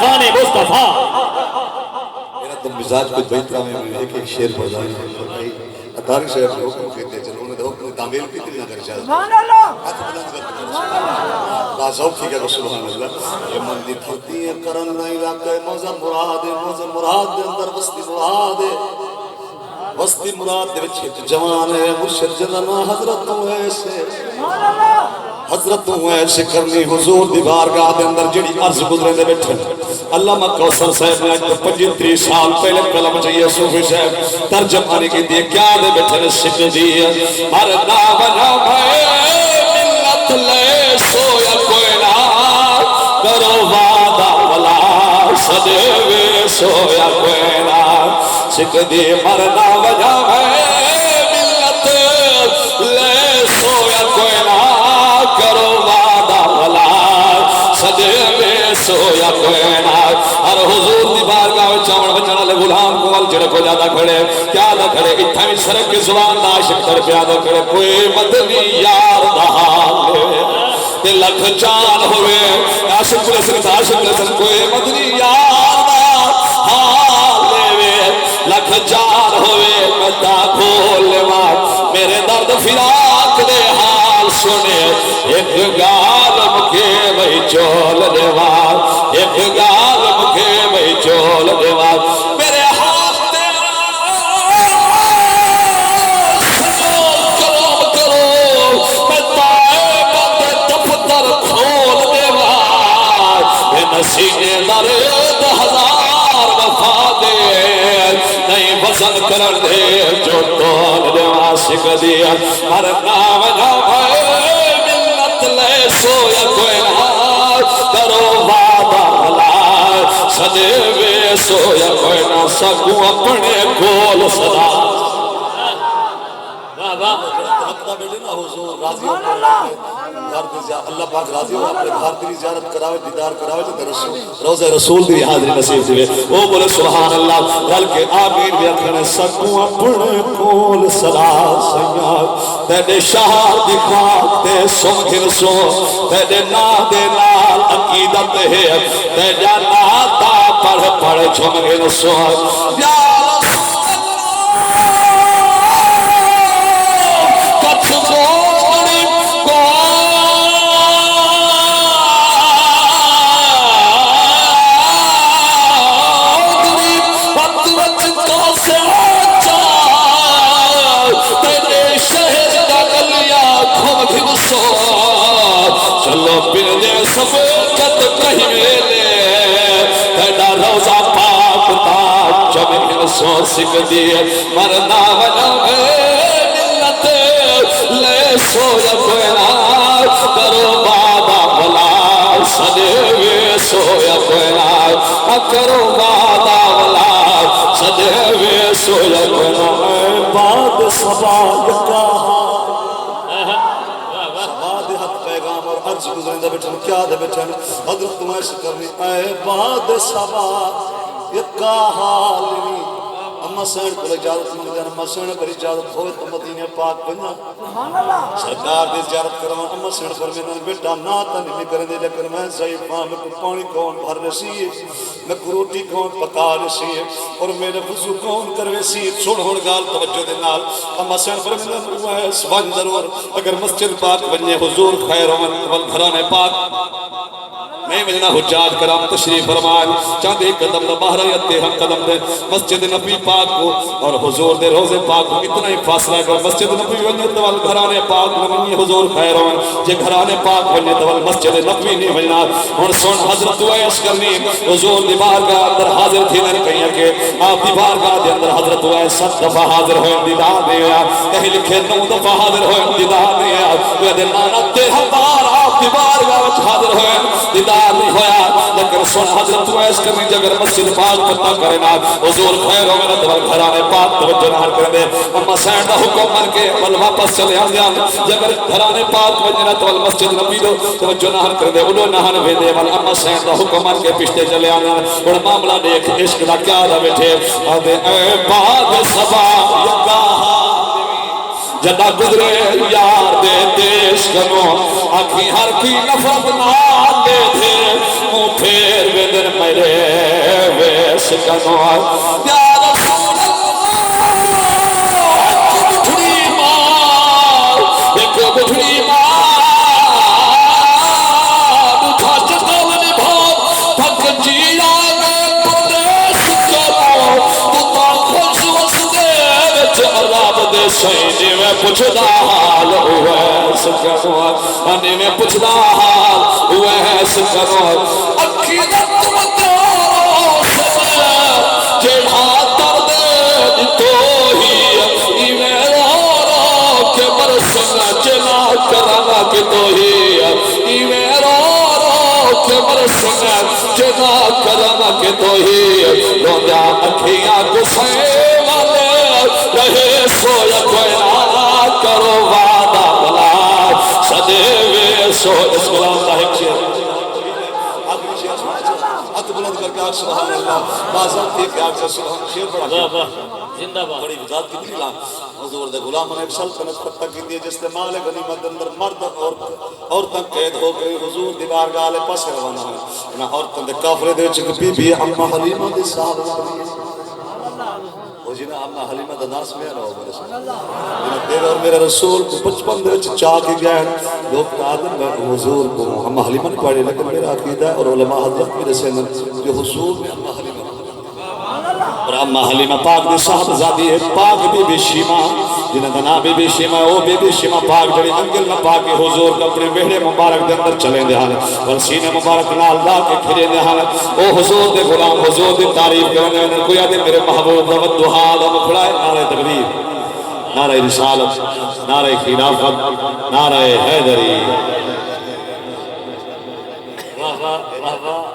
خان مصطفیٰ. میرا تو مزاج کچھ بہتر میں ایک ایک شعر پڑھا ہے. اتاری صاحب جو حکم کہتے ہیں چلو انہیں تو حکم تعمیل کی تھی نہ کر چاہتا. سبحان اللہ ہاتھ بلند کر دیں. بازاؤ ٹھیک ہے سبحان اللہ. یہ مندی دھرتی ہے کرن نہ علاقہ موزہ مراد ہے. موزہ مراد دے اندر وسطی مراد ہے. وسطی مراد دے وچ ایک جوان ہے مرشد جننا حضرت ایسے حضرت ایسے کرنی حضور دی بارگاہ دے اندر جڑی عرض گزرے دے بیٹھے. علامہ کوثر صاحب نے 35 سال پہلے کلم چاہیے صوفی صاحب ترجمانی کی دیئے کیا دے بیٹھے نے سکھ دیئے ہر نام نام ملت لے سویا کوئی نہ کرو وعدہ ولا صدیوے سویا کوئی نہ سکھ دیئے ہر نام نام ملت لے سویا کوئی نہ کرو وعدہ ولا صدیوے سویا کوئی نہ. ہر حضور دی بارگاہ چاون بچنا لے غلام کو ول جڑے کو زیادہ کھڑے کیا نہ کھڑے اتھا بھی سرک کی زبان دا عاشق کر پیا نہ کھڑے کوئی مدنی یار دا حال تے لکھ جان ہوئے عاشق رسل کوئی مدنی یار دا حال لے لکھ جان ہوئے مدہ کھول لے میرے درد فراق دے حال سنے ایک گالم کے بھئی چول دیوار ایک گالم کے بھئی چول دیوار میرے ہاتھ تیرا سنو کلام کرو میں طائبت دفتر کھول دیوار اے نسینے درد ہزار وفا دے نہیں وزن کرن دے جو تول دیوار سکھ دیا ہر نام نام ملت لے سویا کوئی نہ کرو وعدہ بلا صدیوے سویا کوئی نہ سکوں اپنے کول صدا. اللہ پاک راضی ہو اپنے گھر دی زیارت کراوے دیدار کراوے تے رسول روزہ رسول دی حاضری نصیب دیوے او بولے سبحان اللہ رل کے آمین بھی اکھنے سکوں اپنے کول صدا سیاد تیرے شہر دی پاک تے سمکھن سو تیرے نا دے نال عقیدت ہے تیرے ناتا پڑھ پڑھ جھمکن سو یا سو سکھ دیئے مرنا وجہ ملت لے سویا کوئی نہ کرو وعدہ ولا صدیوے سویا کوئی نہ کرو وعدہ ولا صدیوے سویا کوئی نہ بعد صبا یکا بعد حق پیغام اور عرض گزریں دے بیٹھن کیا دے بیٹھن حضرت تمہیں کرنی اے بعد صبا یکا حالنی اما سین پر اجازت مندین اما سین پر اجازت ہوئے تو مدینہ پاک بننا سرکار دی زیارت کروں اما سین پر میں بیٹا ناتا نہیں کریں دے لیکن میں ضعیف ہاں میں کو پانی کون بھر رسی ہے میں کو روٹی کون پکا رسی ہے اور میرے وضو کون کر رسی ہے چھوڑ ہوڑ گال توجہ دے نال اما سین پر میں سبحان ضرور اگر مسجد پاک بننے حضور خیر ومن گھرانے پاک میں ملنا حجاج کرام تشریف فرمائے چاند ایک قدم نہ باہر آیتے ہم قدم دے مسجد نبی پاک کو اور حضور دے روزے پاک کو اتنا ہی فاصلہ کر مسجد نبی ونجے دوال گھرانے پاک نمانی حضور خیر ہوں جے گھرانے پاک ونجے دوال مسجد نبی نہیں ملنا اور سن حضرت ویس کرنی حضور دی بارگاہ اندر حاضر تھی میں کہیں کہ آپ دی بارگاہ دے اندر حضرت ویس 7 دفعہ حاضر ہوئے دیدار دے آیا کہیں لکھے 9 دفعہ حاضر ہوئے دیدار دے آیا وہ دے نانا 13 بار آپ دی بارگاہ حاضر ہوئے دیدار نہیں ہویا لیکن سن حضرت ویس کرنی جگر مسجد پاک پتہ کرنا حضور خیر ہوئے دوال گھرانے پاک توجہ نہ کر دے اما سین دا حکم مر کے بل واپس چلے آن جگر گھرانے پاک وجنا دوال مسجد نبی دو توجہ نہ کر دے انہوں نہ ویدے بل اما سین دا حکم مر کے پشتے چلے آن اور معاملہ دیکھ عشق دا کیا دا بیٹھے آدھے اے بعد سبا یکا جدا گزرے یار دے دیش کنو آکھی ہر کی نفرت نہ دے تھے پھیر ویدن میرے سکنو یا رسول اللہ ایک بٹھڑی ماں اٹھا چکاونی بھاؤ تھک جیلا میں پترے سکنو تو تا خوش وسدے وچ عذاب دے سینے میں پوچھدا حال ہوئے سکنو آنے میں پوچھدا حال ہوئے سکنو عقیدت مدارو سنے جڑا درد تو ہی ایویں رو کے برسنا چلا کرانا کہ تو ہی ایویں رو کے برسنا چلا کرانا کہ تو ہی روندہ اکھیاں گسے والے رہے سویا کوئی نہ کرو وعدہ بلا صدے وے سو اس غلام کا ایک شیر ہاتھ بلند کر کے آج سبحان اللہ بازار تھی کہ آج سبحان شیر پڑھا زندہ باد بڑی وزاد کی دلا حضور دے غلام نے ایک سلطنت فتح کی دی جس نے مال غنیمت اندر مرد عورتاں قید ہو گئی حضور دی بارگاہ لے پاس روانہ ہوئے نہ عورتاں دے کافرے دے وچ بی بی اما حلیمہ دے صاحب وہ جنہ اما حلیمہ دا ناس میں رہو میرے ساتھ جنہ تیرے اور میرے رسول کو بچپن دے وچ چاہ کے گئے لوگ آدم میں حضور کو اما حلیمہ نے پڑھی لیکن میرا عقیدہ ہے اور علماء حضرت میرے سے جو حضور میں اما حلیمہ اور اما حلیمہ پاک دی صاحب زادی ہے پاک بی بی شیمہ جنہ دا نام بی بی شیمہ او بی بی شیمہ پاک جڑی انگل میں پاک حضور کا اپنے ویڑے مبارک دے اندر چلیں دے حال اور سینے مبارک نال دا کے کھرے دے حال او حضور دے غلام حضور دے تعریف کرنے انہوں کوئی آدھے میرے محبوب دوت دہال ہم کھڑائے نعرہ تکبیر نعرہ رسالت نعرہ خلافت نعرہ حیدری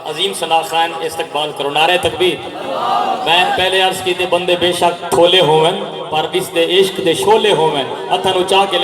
عظیم ثنا خان استقبال کرو نعرہ تکبیر میں پہلے عرض کی تھے بندے بے شک کھولے ہوئے پر اس دے عشق دے شولے ہوئے ہتھاں نو چاہ کے